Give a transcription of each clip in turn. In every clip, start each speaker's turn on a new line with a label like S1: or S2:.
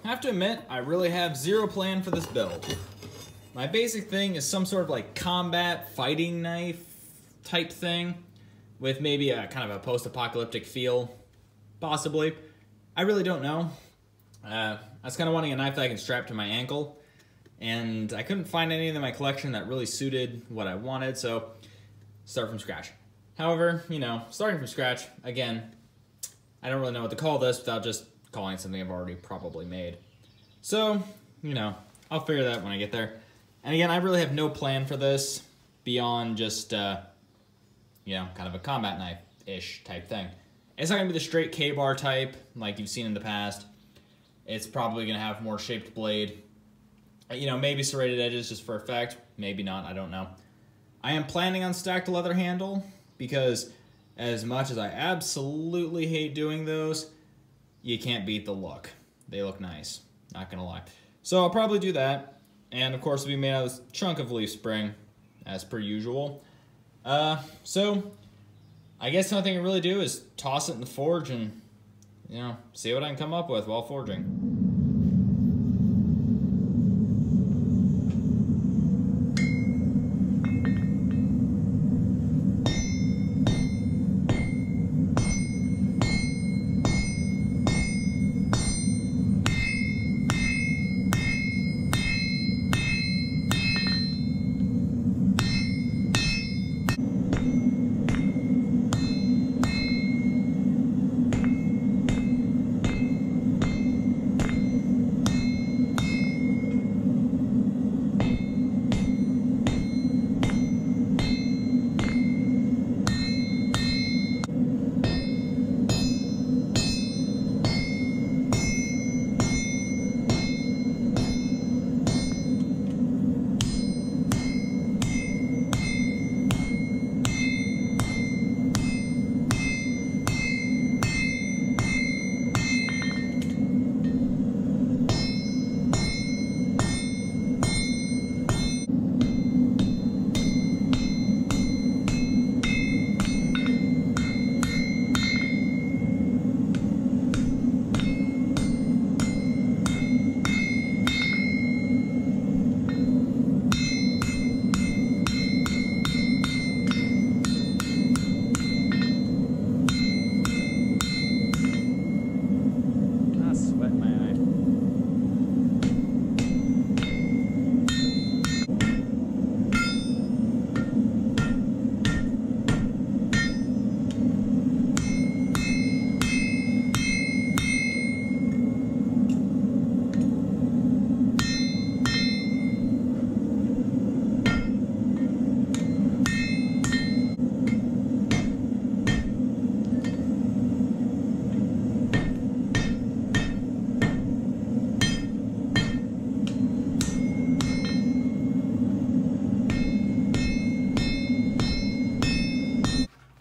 S1: I have to admit, I really have zero plan for this build. My basic thing is some sort of like combat fighting knife type thing with maybe a kind of a post-apocalyptic feel, possibly. I really don't know. I was kind of wanting a knife that I can strap to my ankle, and I couldn't find anything in my collection that really suited what I wanted, so start from scratch. However, you know, starting from scratch, again, I don't really know what to call this without just calling it something I've already probably made. So, you know, I'll figure that out when I get there. And again, I really have no plan for this beyond just, you know, kind of a combat knife-ish type thing. It's not going to be the straight K-bar type like you've seen in the past. It's probably going to have more shaped blade. You know, maybe serrated edges just for effect. Maybe not, I don't know. I am planning on stacked leather handle because as much as I absolutely hate doing those, you can't beat the look. They look nice, not going to lie. So I'll probably do that. And of course, it'll be made out of this chunk of leaf spring, as per usual. So I guess the only thing I really do is toss it in the forge and, you know, see what I can come up with while forging.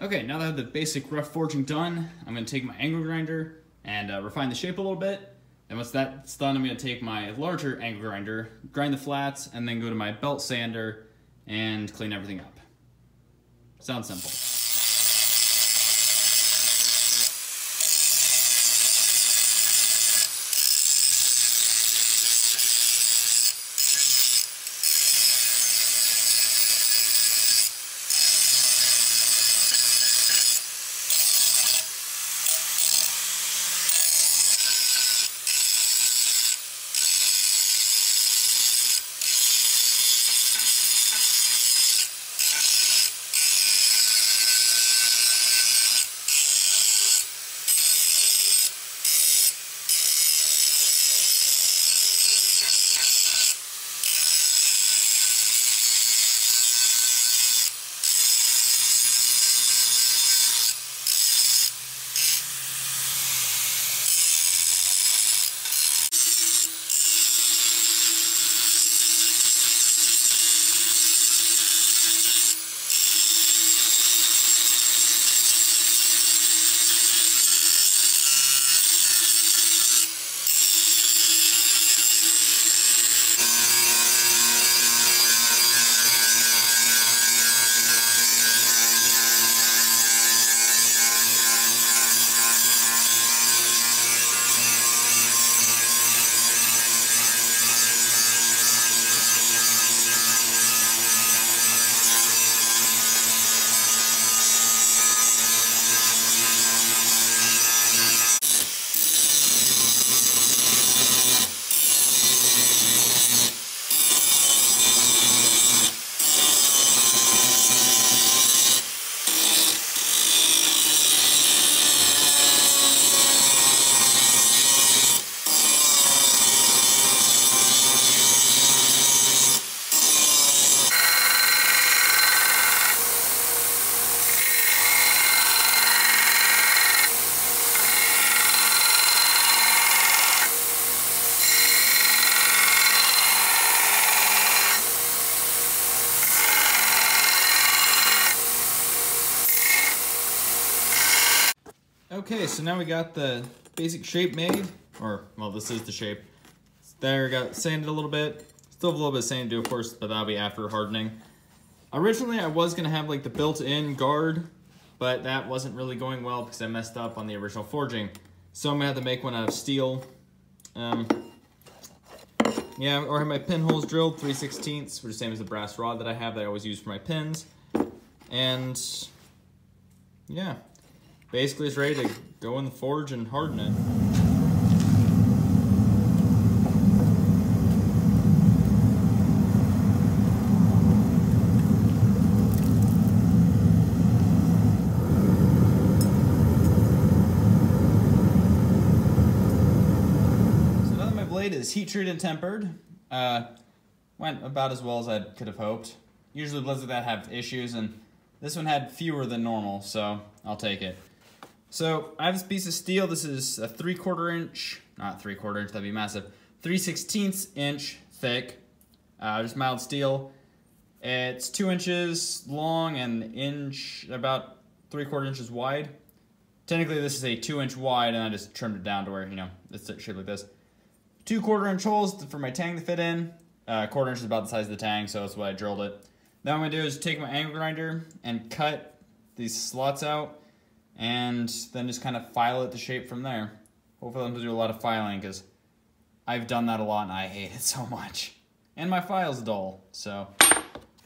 S1: Okay, now that I have the basic rough forging done, I'm going to take my angle grinder and refine the shape a little bit. And once that's done, I'm going to take my larger angle grinder, grind the flats, and then go to my belt sander and clean everything up. Sounds simple. Okay, so now we got the basic shape made, or, well, this is the shape. There, got sanded a little bit. Still have a little bit of sand to do, of course, but that'll be after hardening. Originally, I was gonna have like the built-in guard, but that wasn't really going well because I messed up on the original forging. So I'm gonna have to make one out of steel. Yeah, or have my pinholes drilled 3/16, which is the same as the brass rod that I have that I always use for my pins. And yeah, basically it's ready to go in the forge and harden it. So now that my blade is heat treated and tempered, went about as well as I could have hoped. Usually blades like that have issues, and this one had fewer than normal, so I'll take it. So I have this piece of steel. This is a 3/4 inch, not 3/4 inch, that'd be massive, 3/16 inch thick, just mild steel. It's 2 inches long and about 3/4 inches wide. Technically this is a 2-inch wide, and I just trimmed it down to where, you know, it's shaped like this. 2 1/4-inch holes for my tang to fit in. 1/4 inch is about the size of the tang, so that's why I drilled it. Now what I'm gonna do is take my angle grinder and cut these slots out, and then just kind of file it to shape from there. Hopefully I'm gonna do a lot of filing, because I've done that a lot and I hate it so much. And my file's dull, so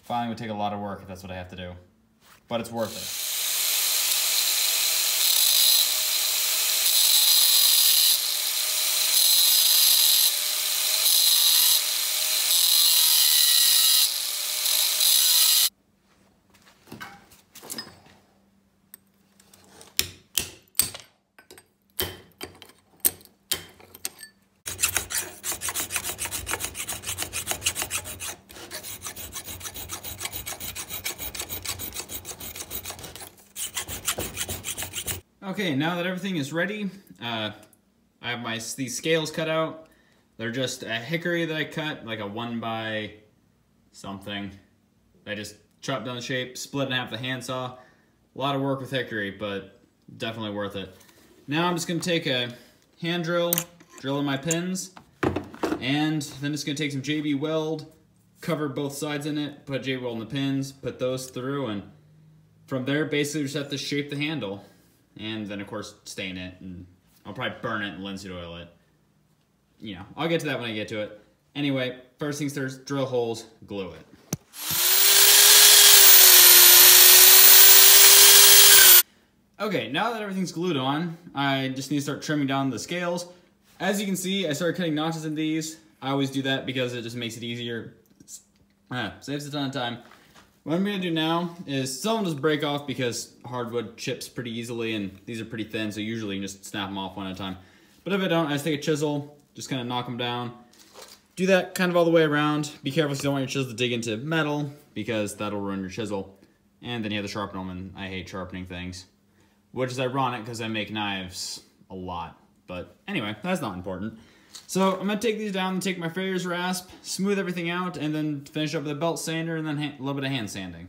S1: filing would take a lot of work if that's what I have to do. But it's worth it. Okay, now that everything is ready, I have these scales cut out. They're just a hickory that I cut, like a 1 by something. I just chopped down the shape, split in half with a handsaw. A lot of work with hickory, but definitely worth it. Now I'm just gonna take a hand drill in my pins, and then just gonna take some JB Weld, cover both sides in it, put JB Weld in the pins, put those through, and from there basically just have to shape the handle. And then, of course, stain it, and I'll probably burn it and linseed oil it. You know, I'll get to that when I get to it. Anyway, first things first, drill holes, glue it. Okay, now that everything's glued on, I just need to start trimming down the scales. As you can see, I started cutting notches in these. I always do that because it just makes it easier. Saves a ton of time. What I'm going to do now is some just break off because hardwood chips pretty easily, and these are pretty thin, so usually you can just snap them off one at a time. But if I don't, I just take a chisel, just kind of knock them down. Do that kind of all the way around. Be careful because you don't want your chisel to dig into metal, because that'll ruin your chisel. And then you have to sharpen them, and I hate sharpening things. Which is ironic because I make knives a lot. But anyway, that's not important. So I'm going to take these down and take my Farrier's rasp, smooth everything out, and then finish up with a belt sander and then a little bit of hand sanding.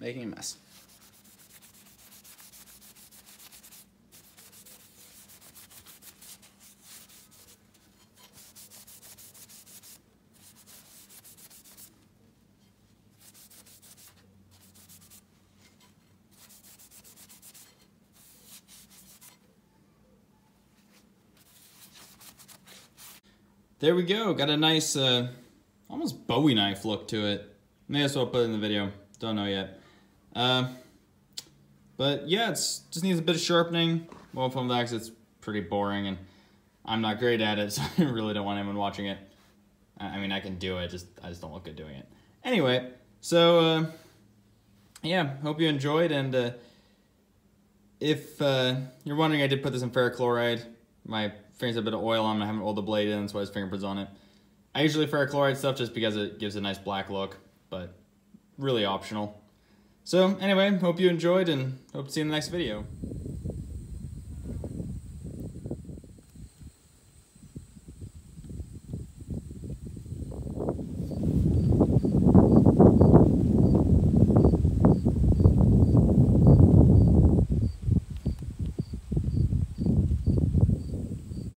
S1: making a mess. There we go. Got a nice, almost Bowie knife look to it. May as well put it in the video. Don't know yet. But yeah, it's just needs a bit of sharpening. Well, from that, it's pretty boring, and I'm not great at it, so I really don't want anyone watching it. I mean, I can do it, I just don't look good doing it. Anyway, so yeah, hope you enjoyed, and if you're wondering, I did put this in ferric chloride. My fingers have a bit of oil on them. I haven't rolled the blade in, so I have fingerprints on it. I usually ferric chloride stuff just because it gives a nice black look, but really optional. So anyway, hope you enjoyed and hope to see you in the next video.